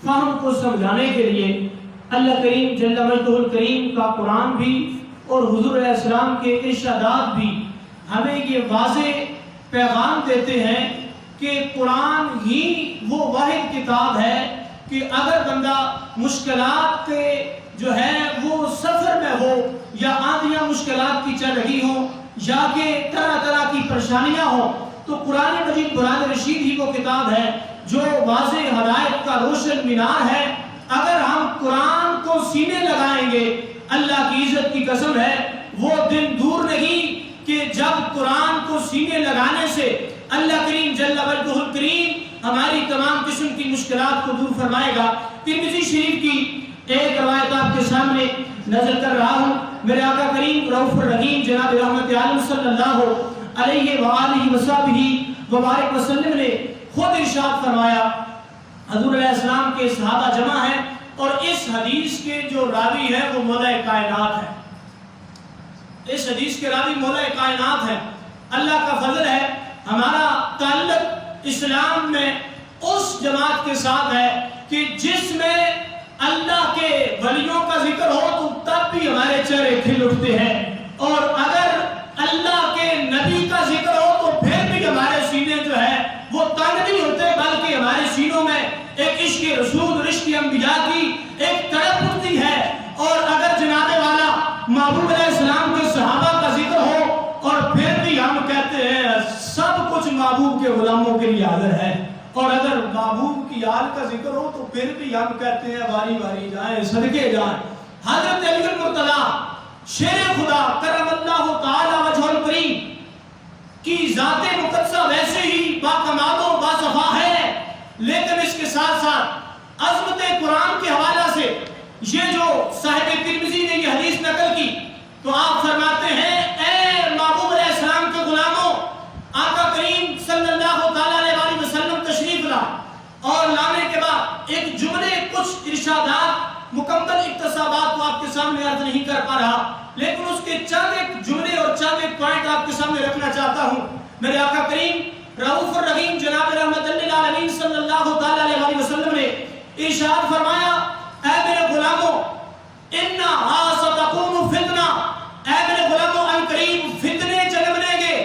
فہم کو سمجھانے کے لیے اللہ کریم جل مجدہ الکریم کا قرآن بھی اور حضور علیہ السلام کے ارشادات بھی ہمیں یہ واضح پیغام دیتے ہیں کہ قرآن ہی وہ واحد کتاب ہے کہ اگر بندہ مشکلات کے جو ہے وہ سفر میں ہو یا آندیاں مشکلات کی چل رہی ہوں یا کہ طرح طرح کی پریشانیاں ہوں تو قرآن مجید قرآن رشید ہی وہ کتاب ہے جو واضح ہدایت کا روشن مینار ہے۔ اگر ہم قرآن کو سینے لگائیں گے اللہ کی عزت کی قسم ہے وہ دن دور نہیں کہ جب قرآن کو سینے لگانے سے اللہ کریم جل وجہ الکریم ہماری تمام قسم کی مشکلات کو دور فرمائے گا۔ ترمذی شریف کی ایک روایت آپ کے سامنے نظر کر رہا ہوں۔ میرے آقا کریم رؤوف الرحیم جناب رحمت عالم صلی اللہ علیہ وآلہ وصحبہ وبارک وسلم نے خود ارشاد فرمایا، حضور علیہ السلام کے صحابہ جمع ہیں اور اس حدیث کے جو راوی ہے وہ مولا کائنات ہے، اس حدیث کے راوی مولا کائنات ہے۔ اللہ کا فضل ہے ہمارا تعلق اسلام میں اس جماعت کے ساتھ ہے کہ جس میں اللہ کے ولیوں کا ذکر ہو تو تب بھی ہمارے چہرے کھل اٹھتے ہیں، اور اگر اللہ کے نبی کا ذکر ہو تو پھر بھی ہمارے سینے جو ہے وہ تنگ نہیں ہوتے، بلکہ ہمارے سینوں میں ایک عشق رسول عشق انبیاء کی ایک تڑپ اٹھتی ہے۔ اور اگر جناب والا محبوب علیہ السلام کے صحابہ کا ذکر ہو اور پھر بھی ہم کہتے ہیں سب کچھ محبوب کے غلاموں کے لیے حاضر ہے، اور اگر محبوب کی آل کا ذکر ہو تو پھر بھی ہم کہتے ہیں باری باری جائیں صدقے جائیں۔ حضرت علی المرتضیٰ شیر خدا کرم اللہ تعالی وجہ الکریم کی ذات مقدسہ ویسے ہی باکمال و باصفا ہے، لیکن اس کے ساتھ ساتھ عظمت قرآن کے حوالہ سے یہ جو صاحب ترمذی نے یہ حدیث نقل کی تو آپ فرماتے ہیں اے محبوب علیہ السلام کے غلاموں، آقا کریم صلی اللہ تعالی علیہ وسلم تشریف لا، اور لانے کے بعد ایک جملے کچھ ارشادات مکمل اقتصابات کو آپ کے سامنے عرض نہیں کر پا رہا، لیکن اس کے چند ایک جملے اور چند ایک پوائنٹ آپ کے سامنے رکھنا چاہتا ہوں۔ میرے آقا کریم رؤوف الرحیم جناب رحمت للعالمین صلی اللہ تعالی علیہ وسلم نے ارشاد فرمایا، اے میرے غلاموں انہا ستکون فتنہ، اے میرے غلاموں ان قریب فتنے جنمنے گے،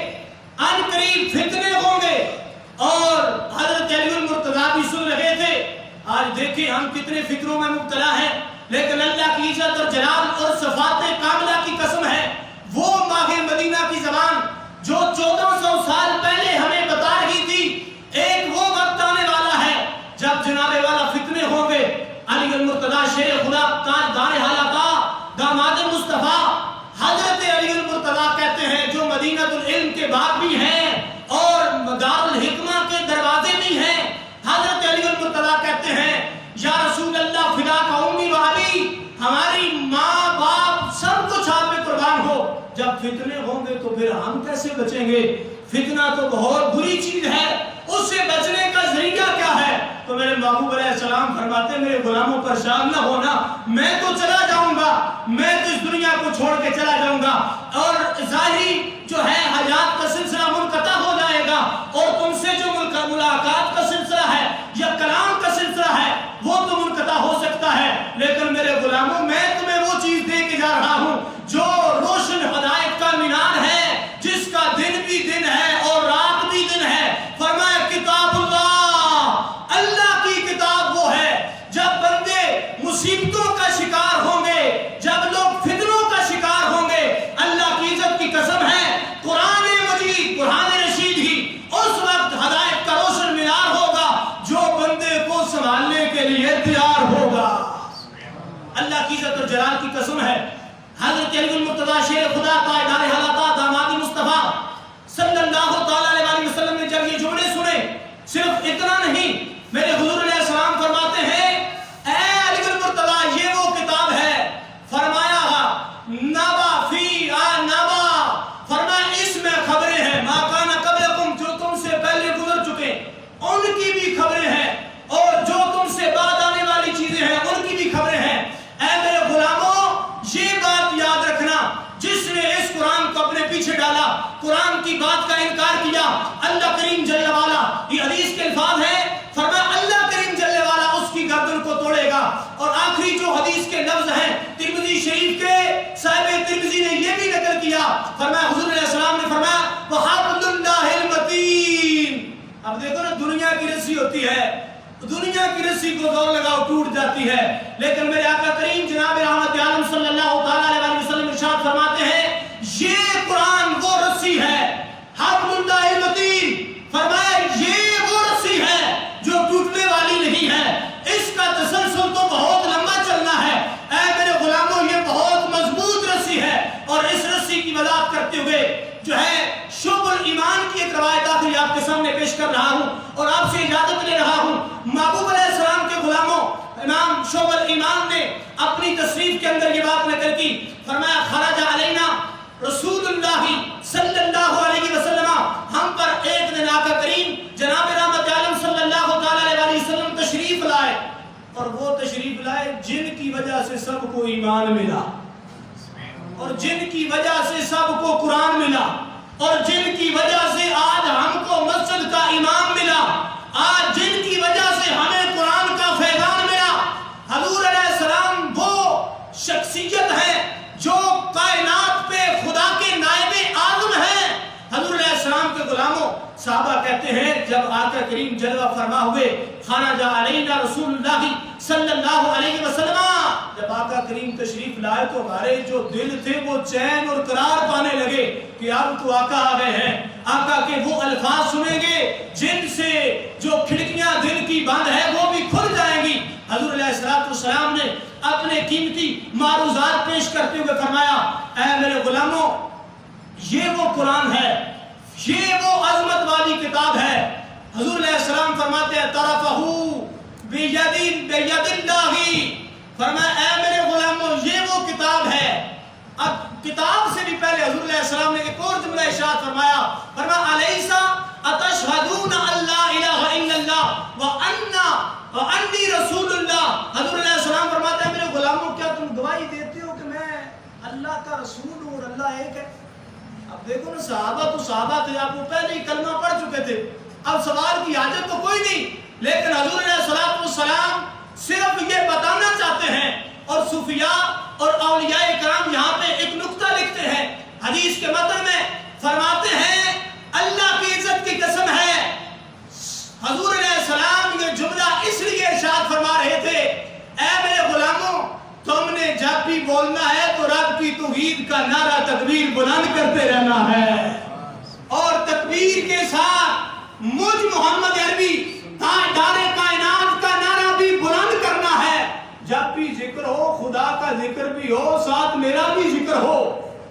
ان قریب فتنے ہوں گے۔ اور حضرت علی المرتضیٰ بھی سن رہے تھے۔ آج دیکھیں ہم کتنے فکروں میں مبتلا ہیں، لیکن اللہ کی عزت اور جلال اور صفات کاملہ کی قسم ہے وہ ماہ مدینہ کی زبان جو 1400 سال پہلے ہمیں بتا رہی تھی ایک وہ وقت آنے والا ہے جب جناب والا فتنے ہوں گے۔ علی المرتضیٰ شیر خدا تاجدار حلقہ داماد مصطفیٰ حضرت علی المرتضیٰ کہتے ہیں جو مدینہ العلم کے باغ بھی ہیں اور دار الحکمہ کے دروازے بھی ہیں، حضرت علی المرتضیٰ کہتے ہیں یا رسول اللہ فداک امی و ابی، ہماری ماں باپ سب کچھ آپ پہ قربان ہو، جب فتنے ہوں گے تو پھر ہم کیسے بچیں گے؟ فتنہ تو بہت بری چیز ہے، اس سے بچنے کا ذریعہ کیا ہے؟ تو میرے محبوب علیہ السلام فرماتے ہیں میرے غلاموں پریشان نہ ہونا، میں تو چلا جاؤں گا، میں تو اس دنیا کو چھوڑ کے چلا جاؤں گا، اور ظاہری جو ہے حیات کا سلسلہ منقطع ہو جائے گا، اور تم سے جو ملاقات کا سلسلہ ہے یا کلام کا سلسلہ ہے وہ تو منقطع ہو سکتا ہے، لیکن میرے غلاموں میں تمہیں وہ چیز دے کے جا رہا ہوں جو روشن ہدایت کا مینار ہے، جس کا دن بھی دن ہے اور رات بھی دن ہے۔ فرمایا کتاب اللہ، اللہ کی کتاب وہ ہے جب بندے مصیبتوں کا شکار ہوں گے، جب لوگ فتنوں کا شکار ہوں گے، اللہ کی عزت کی قسم ہے قرآن مجید قرآن رشید ہی اس وقت ہدایت کا روشن مینار ہوگا جو بندے کو سنبھالنے کے لیے تیار ہوگا۔ اللہ کی عزت اور جلال کی قسم ہے حضرت علی المرتضیٰ شیر خدا تاجدار حلقہ داماد مصطفیٰ صلی اللہ تعالی علیہ وسلم نے جب یہ جملے سنے، صرف اتنا نہیں، میرے حضور علیہ السلام فرماتے ہیں اے علی المرتضیٰ یہ وہ کتاب ہے، فرمایا نبا فی نبا، فرمایا اس میں خبریں ہیں ما کان قبلکم، جو تم سے پہلے گزر چکے ان کی بھی خبریں ہیں، اور جو تم سے بعد آنے والی چیزیں ہیں ان کی بھی خبریں ہیں۔ اے میرے غلاموں یہ بات یاد رکھنا، جس نے اس قرآن کو اپنے پیچھے ڈالا، قرآن جو حدیث کے لفظ ہیں ترمذی شریف کے صاحب ترمذی نے یہ بھی نقل کیا، فرمایا حضور علیہ السلام نے فرمایا وَحَبْلُ اللَّهِ الْمَتِينَ۔ اب دیکھو نا، دنیا کی رسی ہوتی ہے، دنیا کی رسی کو زور لگاؤ ٹوٹ جاتی ہے، لیکن میرے آقا کریم جناب رحمت عالم صلی اللہ تعالیٰ علیہ وسلم ارشاد فرماتے ہیں یہ قرآن وہ رسی ہے، حبل اللہ المتین، فرمایا یہ وہ رسی ہے جو ٹوٹنے والی نہیں ہے، اس کا تسلسل تو بہت لمبا چلنا ہے، اے میرے غلاموں یہ بہت مضبوط رسی ہے۔ اور اس رسی کی وضاحت کرتے ہوئے جو ہے شعب الایمان کی ایک روایت آخری آپ کے سامنے پیش کر رہا ہوں اور آپ سے اجازت لے رہا ہوں۔ محبوب علیہ السلام کے غلاموں، امام شعب الایمان نے اپنی تصریف کے اندر یہ بات نقل کی، فرمایا خرج علینا رسول اللہ صلی اللہ علیہ وسلم، ہم پر ایک دن آقا کریم جناب رحمت عالم صلی اللہ تعالی علیہ وسلم تشریف لائے، اور وہ تشریف لائے جن کی وجہ سے سب کو ایمان ملا، اور جن کی وجہ سے سب کو قرآن ملا، اور جن کی وجہ سے آج ہم کو مسجد کا امام ملا، آج جن کی وجہ سے ہمیں قرآن کا فیضان ملا۔ حضور علیہ السلام وہ شخصیت ہے جو کائنات پہ خدا کے نائب اعظم ہیں۔ حضور علیہ السلام کے غلاموں، صحابہ کہتے ہیں جب آقا کریم جلوہ فرما ہوئے خرج علینا رسول اللہ صلی اللہ علیہ وسلم، جب آقا کریم تشریف لائے تو ہمارے جو دل تھے وہ چین اور قرار پانے لگے کہ اب تو آقا آ گئے ہیں، آقا کے وہ الفاظ سنیں گے جن سے جو کھڑکیاں دل کی بند ہے وہ بھی کھل جائیں گی۔ حضور علیہ السلام نے اپنے قیمتی معروضات پیش کرتے ہوئے فرمایا اے میرے غلاموں یہ وہ قرآن ہے، یہ وہ عظمت والی کتاب ہے۔ حضور علیہ السلام فرماتے ہیں طرفہو بید اللہ، فرمایا اے میرے غلاموں یہ وہ کتاب ہے۔ اب کتاب سے بھی پہلے حضور علیہ السلام نے ایک اور جملہ ارشاد فرمایا، فرمایا الیسا اتشہدون ان لا الہ الا اللہ وانی رسول اللہ۔ حضور علیہ السلام فرماتے ہیں میرے غلاموں کیا تم گواہی دیتے ہو کہ میں اللہ کا رسول ہوں اور اللہ ایک ہے؟ اب دیکھو نا، صحابہ تو صحابہ تھے، آپ وہ پہلے ہی کلمہ پڑھ چکے تھے، اب سوال کی حاجت تو کوئی نہیں، لیکن حضور علیہ السلام صرف یہ بتانا چاہتے ہیں، اور صوفیاء اور اولیاء کرام یہاں پہ ایک نقطہ لکھتے ہیں، حدیث کے متن میں فرماتے ہیں اللہ کی عزت کی قسم ہے حضور علیہ السلام یہ جملہ اس لیے ارشاد فرما رہے تھے اے میرے غلاموں تم نے جب بھی بولنا ہے تو رب کی توحید کا نعرہ تکبیر بلند کرتے رہنا ہے، اور تکبیر کے ساتھ مجھ محمد عربی تاجدار کائنات کا نعرہ بھی بلند کرنا ہے۔ جب بھی ذکر ہو خدا کا ذکر بھی ہو، ساتھ میرا بھی ذکر ہو۔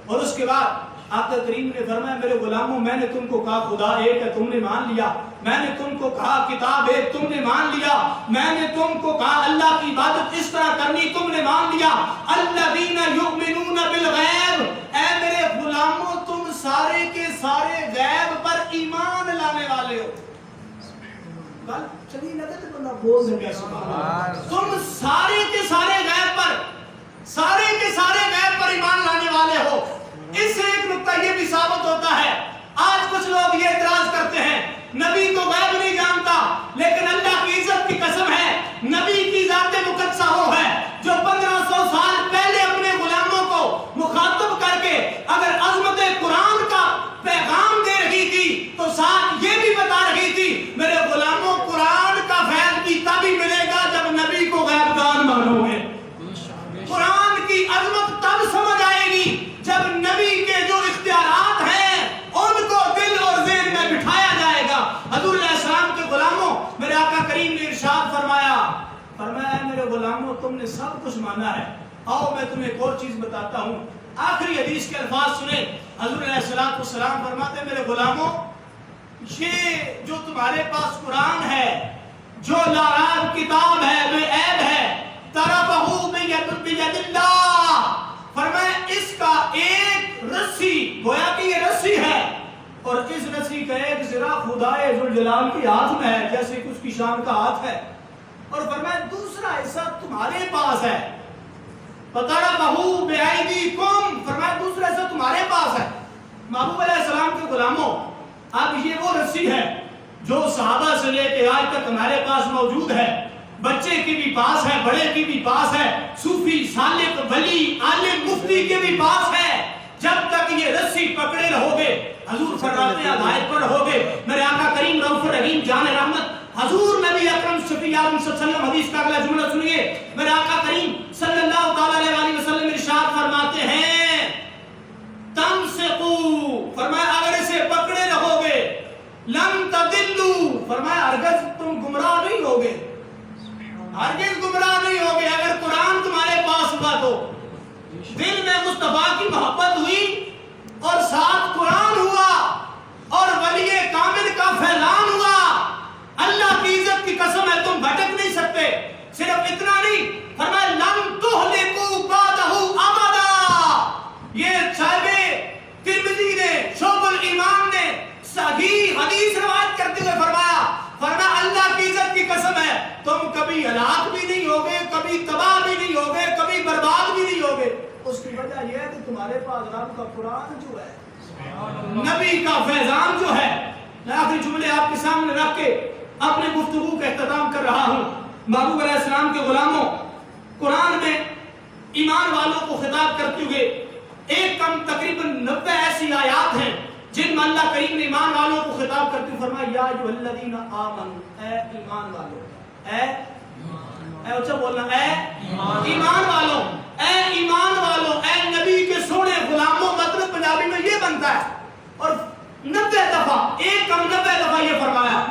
اور اس کے بعد آقا کریم نے فرمایا میرے غلاموں میں نے تم کو کہا خدا ایک ہے، تم نے مان لیا، میں نے تم کو کہا کتاب ایک، تم نے مان لیا، میں نے تم کو کہا اللہ کی عبادت اس طرح کرنی، تم نے مان لیا۔ الذین یؤمنون بالغیب، اے میرے غلاموں تم سارے کے سارے غیب پر ایمان لانے والے ہو۔ چلیے لگے تو بندہ بول دے گا سبحان اللہ، تم سارے کے سارے غیب پر، سارے کے سارے غیب پر ایمان لانے والے ہو۔ اس سے ایک نقطہ یہ بھی ثابت ہوتا ہے، آج کچھ لوگ یہ اعتراض کرتے ہیں نبی تو غیب نہیں جانتا، لیکن اللہ کی عزت کی قسم ہے نبی کی ذات مقدسہ وہ ہے جو 1500 سال پہلے اپنے غلاموں کو مخاطب کر کے اگر عظمت قرآن کا پیغام دے رہی تھی تو ساتھ یہ بھی بتا رہی تھی میرے غلاموں قرآن کا فیض بھی تبھی ملے گا جب نبی کو غیب دان مانو گے، قرآن کی عظمت تب سمجھ آئے گی جب نبی کے جو اختیارات ہیں ان کو دل اور ذہن میں بٹھایا جائے گا۔ حضور علیہ السلام کے غلاموں میرے آقا کریم نے ارشاد فرمایا میرے غلاموں تم نے سب کچھ مانا ہے، آؤ میں تمہیں ایک اور چیز بتاتا ہوں۔ آخری حدیث کے الفاظ سنیں، حضور علیہ السلام فرماتے ہیں میرے غلاموں یہ جو تمہارے پاس قرآن ہے، جو لاراب کتاب ہے، بے عیب ہے، طرفہو بید اللہ، فرمایا اس کا ایک رسی گویا کہ یہ رسی ہے، اور اس رسی کا ایک ذرا خدائے ذوالجلال کی ہاتھ میں ہے جیسے کہ اس کی شان کا ہاتھ ہے، اور فرمایا دوسرا حصہ تمہارے پاس ہے، فطرفہو بایدیکم، فرمایا دوسرا حصہ تمہارے پاس ہے۔ محبوب علیہ السلام کے غلاموں اب یہ وہ رسی ہے جو صحابہ سے لے کے آج تک ہمارے پاس موجود ہے، بچے کی بھی پاس ہے، بڑے کی بھی پاس ہے، صوفی، صالح، ولی، عالم، مفتی کے بھی پاس ہے۔ جب تک یہ رسی پکڑے رہو گے، حضور فرماتے ہیں ہدایت پر رہو گے۔ میرے آقا کریم رؤوف رحیم جان رحمت حضور نبی اکرم شفیع عالم صلی اللہ علیہ وسلم، حدیث کا اگلا جملہ سنیے، میرے آقا کریم صلی اللہ تعالی علیہ وسلم ارشاد فرماتے ہیں تمسکو، فرمایا اگر اسے پکڑے رہو گے، لن تضلوا، فرمایا ہرگز تم گمراہ نہیں ہوگے، ہرگز گمراہ نہیں ہوگے۔ اگر قرآن تمہارے پاس ہوا تو دل میں مصطفیٰ کی محبت ہوئی اور ساتھ قرآن ہوا اور ولی کامل کا فیضان ہوا، اللہ کی عزت کی قسم ہے تم بھٹک نہیں سکتے۔ صرف اتنا نہیں، فرمایا لن تہلکوا بعدہ ابدا۔ یہ صاحب ترمذی نے، شعب الایمان نے صحیح حدیث روایت کرتے ہوئے فرمایا اللہ کی عزت کی قسم ہے تم کبھی ہلاک بھی نہیں ہوگے، کبھی تباہ بھی نہیں ہوگے، کبھی برباد بھی نہیں ہوگے۔ اس کی وجہ یہ ہے کہ تمہارے پاس رب کا قرآن جو ہے، نبی کا فیضان جو ہے۔ میں آخری جملے آپ کے سامنے رکھ کے اپنے گفتگو کا اختتام کر رہا ہوں۔ محبوب علیہ السلام کے غلاموں، قرآن میں ایمان والوں کو خطاب کرتے ہوئے ایک کم تقریباً 90 ایسی آیات ہیں جن میں اللہ کریم نے ایمان والوں کو خطاب کرتے ہوئے فرمایا یا ایھا الذین آمنوا، اے ایمان والوں، اے اچھا بولنا، اے ایمان والوں، اے ایمان والوں، اے نبی کے سونے غلاموں، مطلب پنجابی میں یہ بنتا ہے۔ اور 90 دفعہ، ایک کم 90 دفعہ یہ فرمایا۔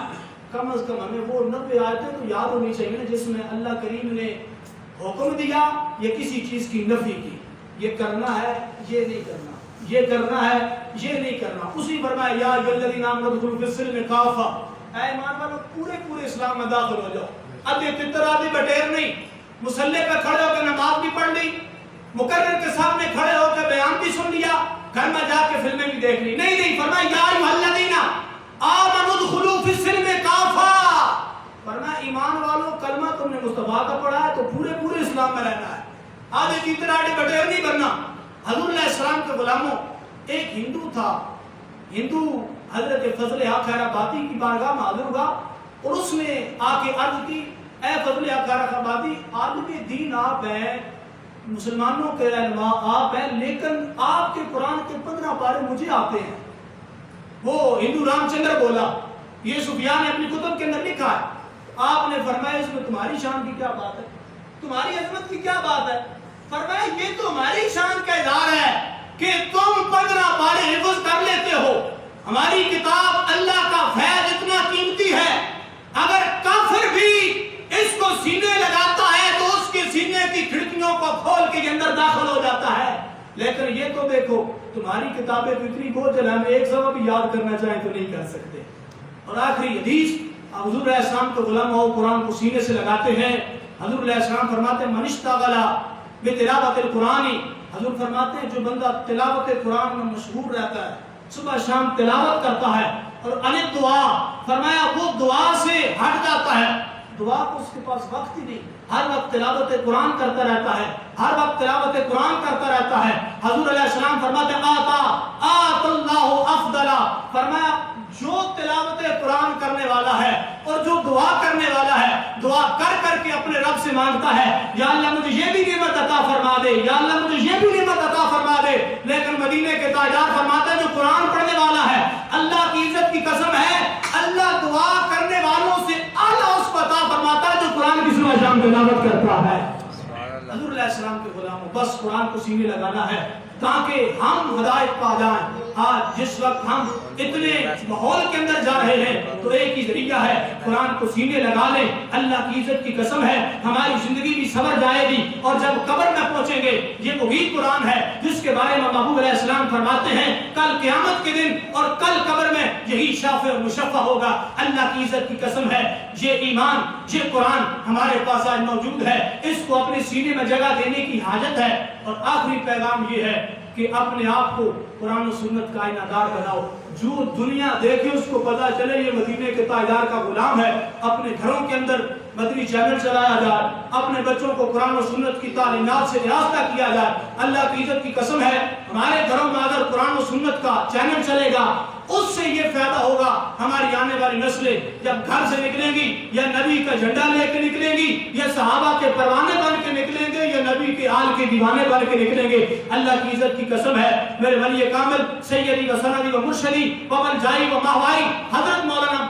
کم از کم ہمیں وہ 90 آیتیں تو یاد ہونی چاہیے نا جس میں اللہ کریم نے حکم دیا یا کسی چیز کی نفی کی، یہ کرنا ہے، یہ نہیں کرنا، یہ کرنا ہے، یہ نہیں کرنا۔ اسی فرمایا یا ایھا الذین آمنوا ادخلوا فی السلم کافہ، اے ایمان والوں پورے اسلام میں داخل ہو جاؤ۔ آدھے تتر آدھے بٹیر نہیں، مصلی پہ کھڑے ہو کے نماز بھی پڑھ لی، مقرر کے سامنے کھڑے ہو کے بیان بھی سن لیا، گھر میں جا کے فلمیں بھی دیکھ لی، نہیں، فرمایا یا ایھا الذین آمنوا ادخلوا فی السلم کافہ، فرمایا ایمان والوں کلمہ تم نے مصطفیٰ کا پڑھا ہے تو پورے اسلام میں رہنا ہے، آدھے تتر آدھے بٹیر نہیں بننا۔ حضور علیہ السلام کے غلاموں، ایک ہندو تھا، ہندو حضرت فضل حق خیر آبادی کی بارگاہ میں حاضر ہوا اور اس نے آ کے عرض کی اے فضل حق خیر آبادی، عالم دین آپ ہیں، مسلمانوں کے رہنما آپ ہیں، لیکن آپ کے قرآن کے 15 پارے مجھے آتے ہیں۔ وہ ہندو رام چندر بولا، یہ سفیان نے اپنی کتب کے اندر لکھا ہے۔ آپ نے فرمایا اس میں تمہاری شان کی کیا بات ہے، تمہاری عظمت کی کیا بات ہے؟ فرمایا یہ تو ہماری شان کا اظہار ہے کہ تم 15 پارے حفظ کر لیتے ہو۔ ہماری کتاب اللہ کا فیض اتنا قیمتی ہے، اگر کافر بھی اس کو سینے لگاتا ہے تو اس کے سینے کی کھڑکیوں کو کھول کے یہ اندر داخل ہو جاتا ہے۔ لیکن یہ تو دیکھو تمہاری کتابیں تو اتنی بوجھل ہیں، ہم ایک سبب بھی یاد کرنا چاہیں تو نہیں کر سکتے۔ اور آخری حدیث، حضور علیہ السلام کے غلام ہو قرآن کو سینے سے لگاتے ہیں۔ حضور علیہ السلام فرماتے ہیں من اشتغل بتلاوت القرآن، حضور فرماتے ہیں جو بندہ تلاوت قرآن میں مشغول رہتا ہے، صبح شام تلاوت کرتا ہے، اور ان دعا، فرمایا وہ دعا سے ہٹ جاتا ہے، دعا کو اس کے پاس وقت ہی نہیں، ہر وقت تلاوت قرآن کرتا رہتا ہے، ہر وقت تلاوت قرآن کرتا رہتا ہے۔ حضور علیہ السلام فرماتے ہیں آت اللہ افضل، فرمایا جو تلاوت قرآن کرنے والا ہے اور جو دعا کرنے والا ہے، دعا کر کر کے اپنے رب سے مانگتا ہے یا اللہ مجھے یہ بھی نعمت عطا فرما دے، یا اللہ مجھے یہ بھی نعمت عطا فرما دے، لیکن مدینے کے تاجدار فرماتا ہے جو قرآن پڑھنے والا ہے، اللہ کی عزت کی قسم ہے اللہ دعا کرنے والوں سے اعلیٰ اس کو عطا فرماتا ہے جو قرآن کی صبح شام تلاوت کرتا ہے۔ حضور علیہ السلام کے غلاموں، بس قرآن کو سینے لگانا ہے تاکہ ہم ہدایت پا جائیں۔ آج جس وقت ہم اتنے ماحول کے اندر جا رہے ہیں تو ایک ہی ذریعہ ہے، قرآن کو سینے لگا لیں، اللہ کی عزت کی قسم ہے ہماری زندگی بھی سنور جائے گی، اور جب قبر میں پہنچیں گے یہ وہی قرآن ہے جس کے بارے میں محبوب علیہ السلام فرماتے ہیں کل قیامت کے دن اور کل قبر میں یہی شافع اور مشفع ہوگا۔ اللہ کی عزت کی قسم ہے یہ ایمان، یہ قرآن ہمارے پاس آج موجود ہے، اس کو اپنے سینے میں جگہ دینے کی حاجت ہے۔ اور آخری پیغام یہ ہے کہ اپنے آپ کو قرآن و سنت کا آئینہ دار بناؤ، جو دنیا دیکھے اس کو پتا چلے یہ مدینے کے تاجدار کا غلام ہے۔ اپنے گھروں کے اندر مدنی چینل چلایا جائے، اپنے بچوں کو قرآن و سنت کی تعلیمات سے آراستہ کیا جائے۔ اللہ کی عزت کی قسم ہے ہمارے گھروں میں اگر قرآن و سنت کا چینل چلے گا، اس سے یہ فائدہ ہوگا ہماری آنے والی نسلیں جب گھر سے نکلیں گی یا نبی کا جھنڈا لے کے نکلیں گی یا صحابہ کے پروانے بن کے نکلیں گے یا نبی کے آل کے دیوانے بن کے نکلیں گے. اللہ کی عزت کی قسم ہے میرے ولی کامل سیدی و سندی و مرشدی و ملجائی و ماہوائی حضرت مولانا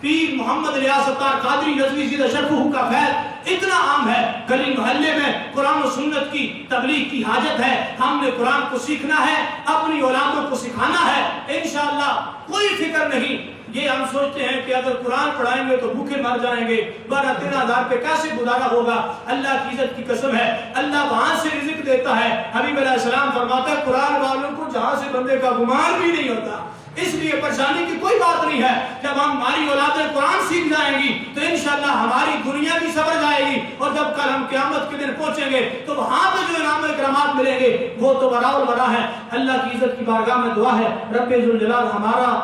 پیر محمد الیاس ستار قادری نظوی زیدہ شرفہ کا فیض اتنا عام ہے. گلی محلے میں قرآن و سنت کی تبلیغ کی حاجت ہے. ہم نے قرآن کو سیکھنا ہے, اپنی اولادوں کو سکھانا ہے. انشاءاللہ کوئی فکر نہیں. یہ ہم سوچتے ہیں کہ اگر قرآن پڑھائیں گے تو بھوکے مر جائیں گے, 12-13 پہ کیسے گزارا ہوگا. اللہ کی عزت کی قسم ہے اللہ وہاں سے رزق دیتا ہے. حبیب علیہ السلام فرماتا ہے قرآن والوں کو جہاں سے بندے کا گمان بھی نہیں ہوتا. اس لیے پریشانی کی کوئی بات نہیں ہے. جب ہماری اولادیں قرآن سیکھ جائیں گی تو انشاءاللہ ہماری دنیا بھی سنور جائے گی, اور جب کل ہم قیامت کے دن پہنچیں گے تو وہاں پہ جو انعام و اکرامات ملیں گے وہ تو بڑا اور بڑا ہے. اللہ کی عزت کی بارگاہ میں دعا ہے رب ذوالجلال ہمارا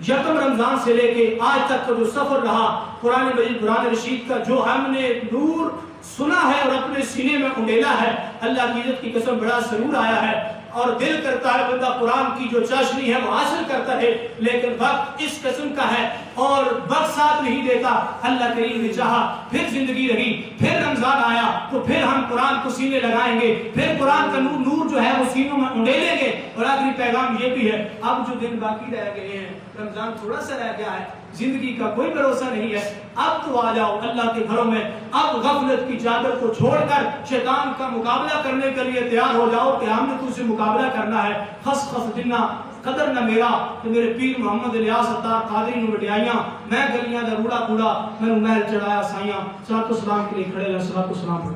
یکم رمضان سے لے کے آج تک کا جو سفر رہا قرآن مجید قرآن رشید کا جو ہم نے نور سنا ہے اور اپنے سینے میں انڈیلا ہے, اللہ کی عزت کی قسم بڑا سرور آیا ہے. اور دل کرتا ہے بندہ قرآن کی جو چاشنی ہے وہ حاصل کرتا ہے, لیکن وقت اس قسم کا ہے اور وقت ساتھ نہیں دیتا. اللہ کریم نے چاہا پھر زندگی رہی, پھر رمضان آیا تو پھر ہم قرآن کو سینے لگائیں گے, پھر قرآن کا نور جو ہے وہ سینوں میں انڈیلیں گے. اور آخری پیغام یہ بھی ہے اب جو دن باقی رہ گئے ہیں, رمضان تھوڑا سا رہ گیا ہے, زندگی کا کوئی بھروسہ نہیں ہے. اب تو آ جاؤ اللہ کے گھروں میں, اب غفلت کی چادر کو چھوڑ کر شیطان کا مقابلہ کرنے کے لیے تیار ہو جاؤ کہ ہم نے تجھ سے مقابلہ کرنا ہے. خس خس جنہ قدر نہ میرا کہ میرے پیر محمد الیاس ستار قادری نو وڈیائیاں, میں گلیاں دا روڑا کوڑا میں محل چڑھایا سائیاں. صلاۃ و سلام کے لیے کھڑے رہے. صلاۃ و سلام.